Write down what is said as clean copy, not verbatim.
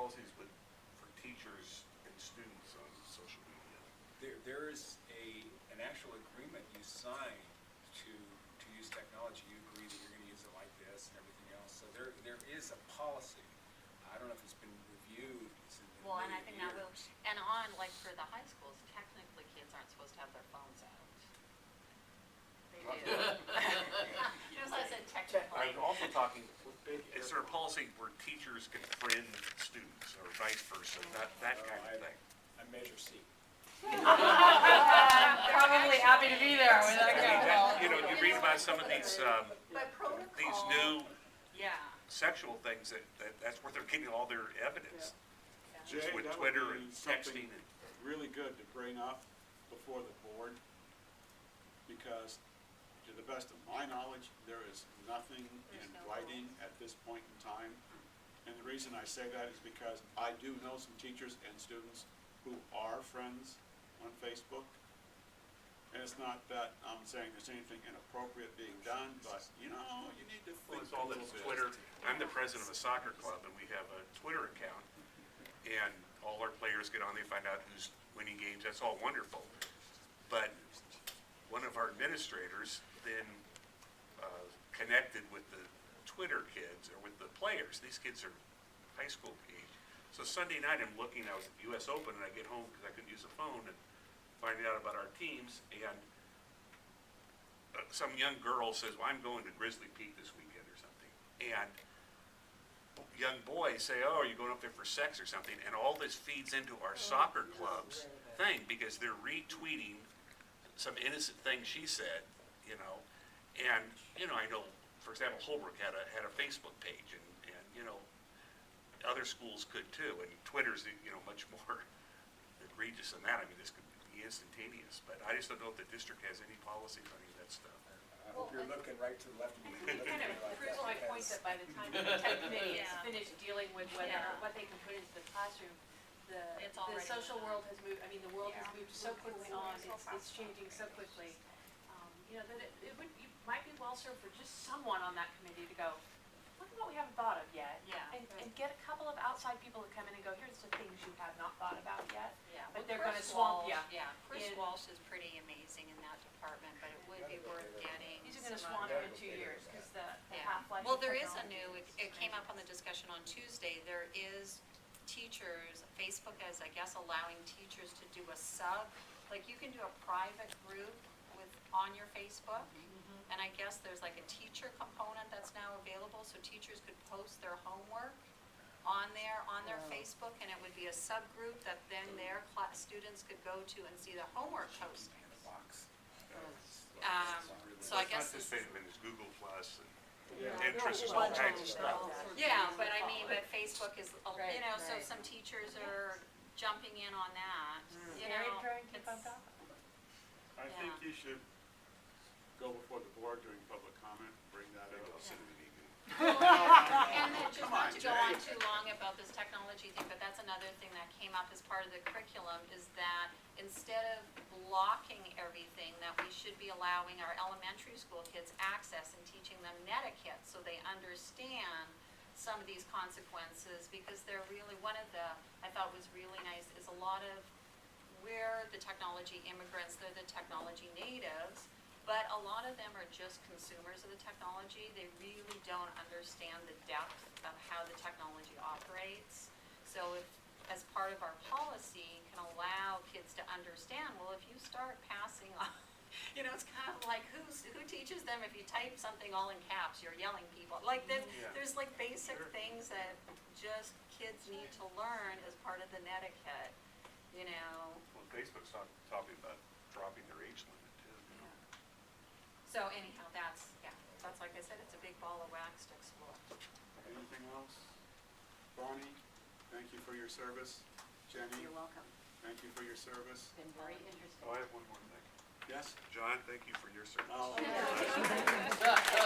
policies for teachers and students on social media? There is an actual agreement you sign to use technology. You agree that you're going to use it like this and everything else. So there is a policy. I don't know if it's been reviewed. Well, and I think that will, and on, like, for the high schools, technically kids aren't supposed to have their phones out. They do. Just as I said, technically. I'm also talking, is there a policy where teachers can friend students or vice versa, that kind of thing? I measure C. Probably happy to be there when that goes. You know, you read about some of these new Yeah. sexual things that's where they're getting all their evidence. Jay, Just with that Twitter would and be texting something and. really good to bring up before the board, because to the best of my knowledge, there is nothing in writing at this point in time. And the reason I say that is because I do know some teachers and students who are friends on Facebook. And it's not that I'm saying there's anything inappropriate being done, but you know, you need to Well, think it's a all little this bit. Twitter. I'm the president of a soccer club, and we have a Twitter account, and all our players get on, they find out who's winning games. That's all wonderful. But one of our administrators then connected with the Twitter kids, or with the players. These kids are high school age. So Sunday night, I'm looking, I was at the US Open, and I get home because I couldn't use the phone, and finding out about our teams, and some young girl says, well, I'm going to Grizzly Peak this weekend or something. And young boys say, oh, are you going up there for sex or something? And all this feeds into our soccer club's thing, because they're retweeting some innocent thing she said, you know. And, you know, I know, for example, Holbrook had a Facebook page, and you know, other schools could too. And Twitter's, you know, much more egregious than that. I mean, this could be instantaneous, but I just don't know if the district has any policy on any of that stuff. I hope you're looking right to the left of me. It kind of proves my point that by the time the tech committee is finished dealing with what they can put into the classroom, It's the already social done. world has moved, I mean, the world has moved so quickly on, So it's changing so quickly. You know, that it might be well served for just someone on that committee to go, look at what we haven't thought of yet. Yeah. And get a couple of outside people to come in and go, here's the things you have not thought about yet. Yeah. But Well, they're gonna Chris swamp Walsh- you. Yeah, Chris in- Walsh is pretty amazing in that department, but it would be worth getting. These are gonna some swamp other- you in 2 years, cause the Yeah. half-life Well, of there is a technology new, it came up on the discussion on Tuesday, there is teachers, Facebook is, I guess, allowing teachers to do a sub, like you can do a private group on your Facebook, and I guess there's like a teacher component that's now available, so teachers could post their homework on their Facebook, and it would be a subgroup that then their students could go to and see the homework posting. So I guess It's not the same as Google Plus and Yeah. Pinterest and all kinds of stuff. yeah, but I mean, but Facebook is, Right, you know, so right. some teachers are jumping in on that, you Very know. trying to keep on it's- top of it. I Yeah. think you should go before the board during public comment, bring that Maybe I'll up. send it in email. And then just Come not on, to go on Jay. too long about this technology thing, but that's another thing that came up as part of the curriculum, is that instead of blocking everything, that we should be allowing our elementary school kids access and teaching them netiquette, so they understand some of these consequences, because they're really, one of the, I thought was really nice, is a lot of, we're the technology immigrants, they're the technology natives, but a lot of them are just consumers of the technology. They really don't understand the depth of how the technology operates. So if, as part of our policy, can allow kids to understand, well, if you start passing on, you know, it's kind of like, who teaches them if you type something all in caps, you're yelling people. Like there's like basic things that just kids need to learn as part of the netiquette, you know. Well, Facebook's talking about dropping their age limit too. You know? So anyhow, that's like I said, it's a big ball of wax to explore. Anything else? Bonnie, thank you for your service. Jenny, You're welcome. thank you for your service. Been very interesting. Oh, I have one more thing. Yes? John, thank you for your service. Oh, Yeah.